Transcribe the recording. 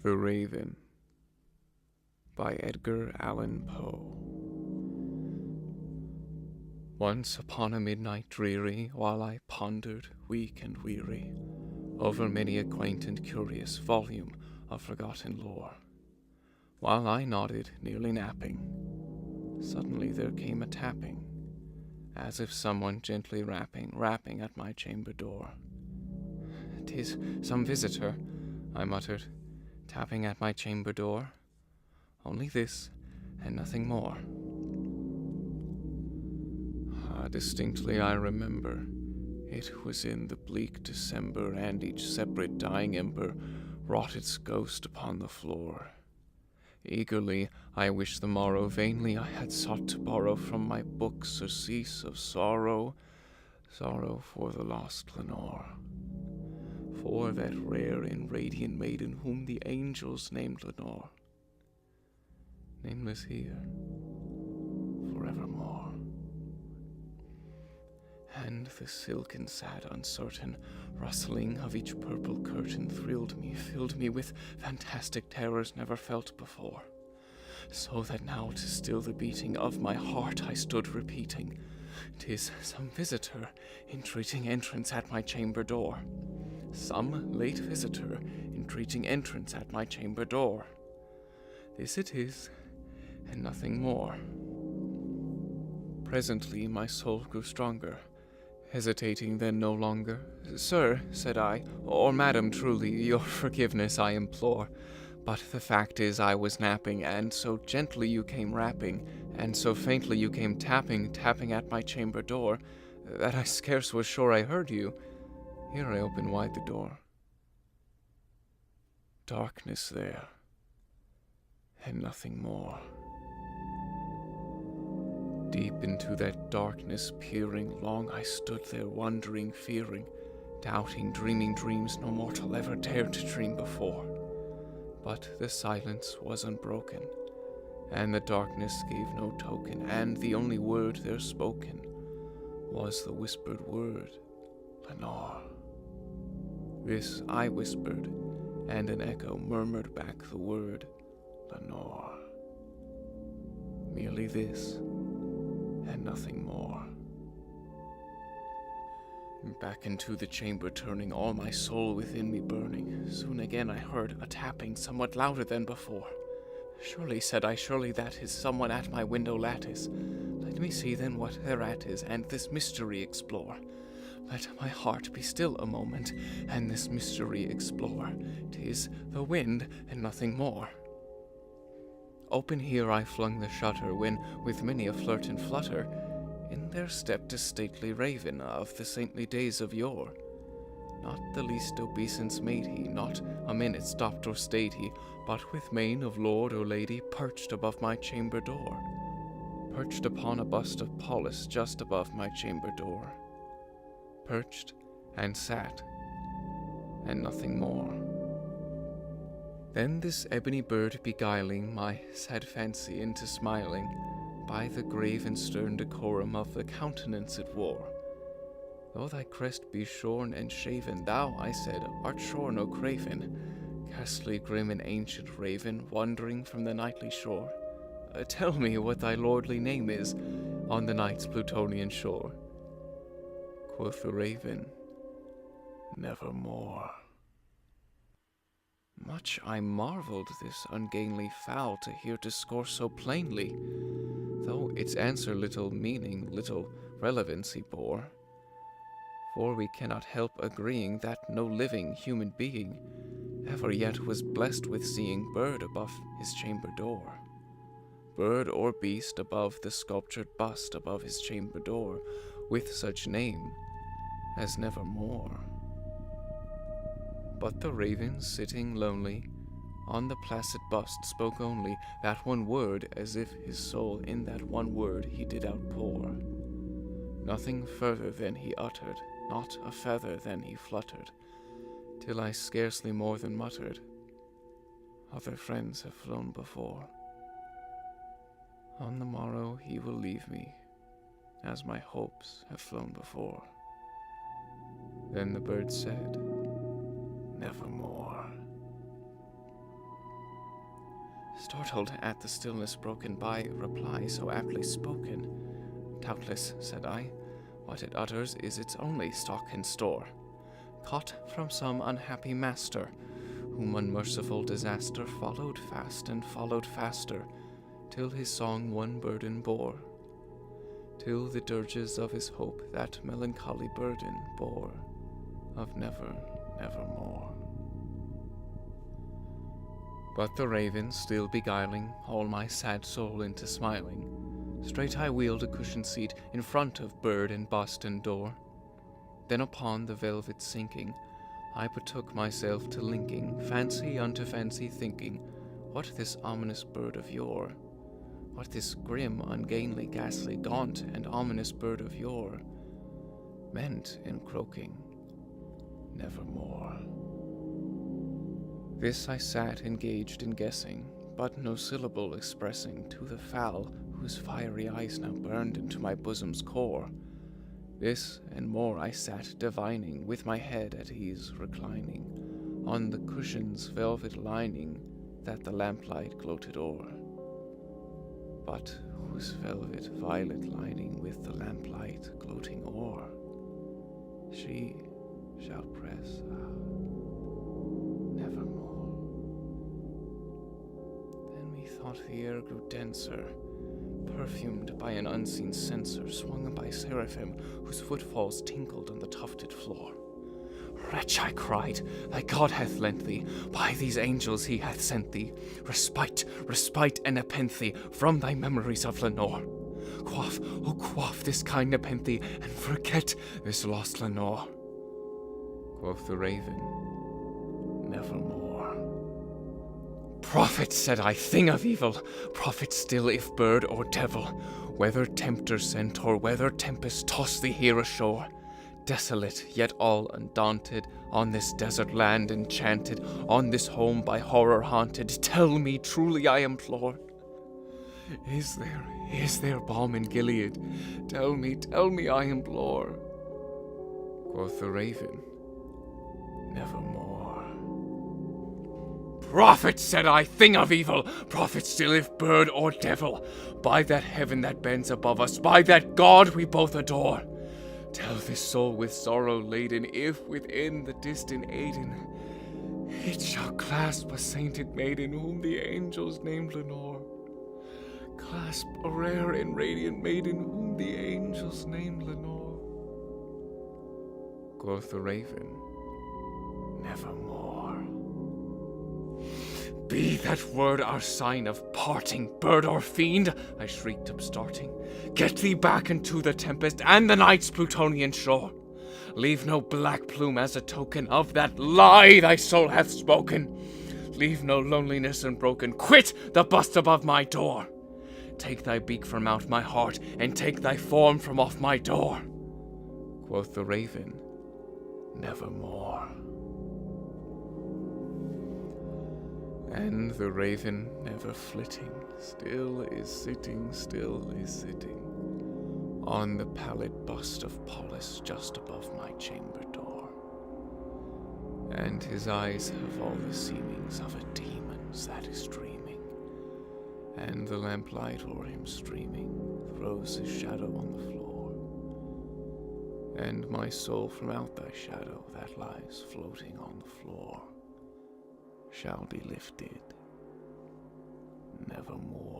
The Raven by Edgar Allan Poe. Once upon a midnight dreary, while I pondered, weak and weary, over many a quaint and curious volume of forgotten lore, while I nodded, nearly napping, suddenly there came a tapping, as if someone gently rapping at my chamber door. "'Tis some visitor," I muttered, tapping at my chamber door. "Only this, and nothing more." Distinctly I remember, it was in the bleak December, and each separate dying ember wrought its ghost upon the floor. Eagerly I wished the morrow, vainly I had sought to borrow from my book surcease of sorrow for the lost Lenore, for that rare and radiant maiden whom the angels named Lenore, nameless here forevermore. And the silken, sad, uncertain rustling of each purple curtain thrilled me, filled me with fantastic terrors never felt before, so that now to still the beating of my heart I stood repeating, "'Tis some visitor entreating entrance at my chamber door. Some late visitor entreating entrance at my chamber door. This it is, and nothing more." Presently my soul grew stronger, hesitating then no longer. "Sir," said I, "or madam, truly, your forgiveness I implore. But the fact is I was napping, and so gently you came rapping, and so faintly you came tapping at my chamber door, that I scarce was sure I heard you." Here I opened wide the door. Darkness there, and nothing more. Deep into that darkness peering, long I stood there wondering, fearing, doubting, dreaming dreams no mortal ever dared to dream before. But the silence was unbroken, and the darkness gave no token, and the only word there spoken was the whispered word, "Lenore." This I whispered, and an echo murmured back the word, "Lenore." Merely this, and nothing more. Back into the chamber turning, all my soul within me burning, soon again I heard a tapping somewhat louder than before. "Surely," said I, "surely that is someone at my window lattice. Let me see then what thereat is, and this mystery explore. Let my heart be still a moment, and this mystery explore. 'Tis the wind, and nothing more." Open here I flung the shutter, when, with many a flirt and flutter, in there stepped a stately raven of the saintly days of yore. Not the least obeisance made he, not a minute stopped or stayed he, but with mien of lord or lady perched above my chamber door, perched upon a bust of Paulus just above my chamber door, perched and sat, and nothing more. Then this ebony bird beguiling my sad fancy into smiling, by the grave and stern decorum of the countenance it wore. "Though thy crest be shorn and shaven, thou," I said, "art sure no craven, ghastly, grim, and ancient raven, wandering from the nightly shore. Tell me what thy lordly name is on the night's Plutonian shore." Quoth the raven, "Nevermore." Much I marveled this ungainly fowl to hear discourse so plainly, though its answer little meaning, little relevancy bore. For we cannot help agreeing that no living human being ever yet was blessed with seeing bird above his chamber door, bird or beast above the sculptured bust above his chamber door, with such name as Nevermore. But the raven, sitting lonely on the placid bust, spoke only that one word, as if his soul in that one word he did outpour. Nothing further than he uttered, not a feather than he fluttered, till I scarcely more than muttered, "Other friends have flown before. On the morrow he will leave me, as my hopes have flown before." Then the bird said, "Nevermore." Startled at the stillness broken by reply so aptly spoken. Doubtless, said I, what it utters is its only stock and store, caught from some unhappy master, whom unmerciful disaster followed fast and followed faster, till his song one burden bore, till the dirges of his hope that melancholy burden bore, of never, nevermore. But the raven, still beguiling all my sad soul into smiling, straight I wheeled a cushioned seat in front of bird and boston door. Then upon the velvet sinking, I betook myself to linking fancy unto fancy, thinking what this ominous bird of yore, what this grim, ungainly, ghastly, gaunt, and ominous bird of yore meant in croaking nevermore. This I sat engaged in guessing, but no syllable expressing to the fowl whose fiery eyes now burned into my bosom's core. This and more I sat divining, with my head at ease reclining on the cushion's velvet lining that the lamplight gloated o'er, but whose velvet violet lining with the lamplight gloating o'er she shall press nevermore. Then methought the air grew denser, perfumed by an unseen censer swung by seraphim whose footfalls tinkled on the tufted floor. Wretch, I cried, thy God hath lent thee, by these angels he hath sent thee, respite, respite, and nepenthe from thy memories of Lenore. Quaff, oh quaff this kind nepenthe, and forget this lost Lenore. Quoth the raven, nevermore. Prophet, said I, thing of evil, prophet still if bird or devil, whether tempter sent or whether tempest toss thee here ashore, desolate yet all undaunted, on this desert land enchanted, on this home by horror haunted, tell me truly I implore, is there balm in Gilead? Tell me I implore. Quoth the raven, nevermore. Prophet, said I, thing of evil, prophet still if bird or devil, by that heaven that bends above us, by that God we both adore, tell this soul with sorrow laden, if within the distant Aidenn it shall clasp a sainted maiden whom the angels named Lenore. Clasp a rare and radiant maiden whom the angels named Lenore. Quoth the raven, nevermore. Be that word our sign of parting, bird or fiend, I shrieked upstarting. Get thee back into the tempest and the night's Plutonian shore. Leave no black plume as a token of that lie thy soul hath spoken. Leave no loneliness unbroken. Quit the bust above my door. Take thy beak from out my heart, and take thy form from off my door. Quoth the raven, nevermore. And the raven, never flitting, still is sitting on the pallid bust of Pallas just above my chamber door. And his eyes have all the seemings of a demon's that is dreaming, and the lamplight o'er him streaming throws his shadow on the floor. And my soul from out thy shadow that lies floating on the floor shall be lifted nevermore.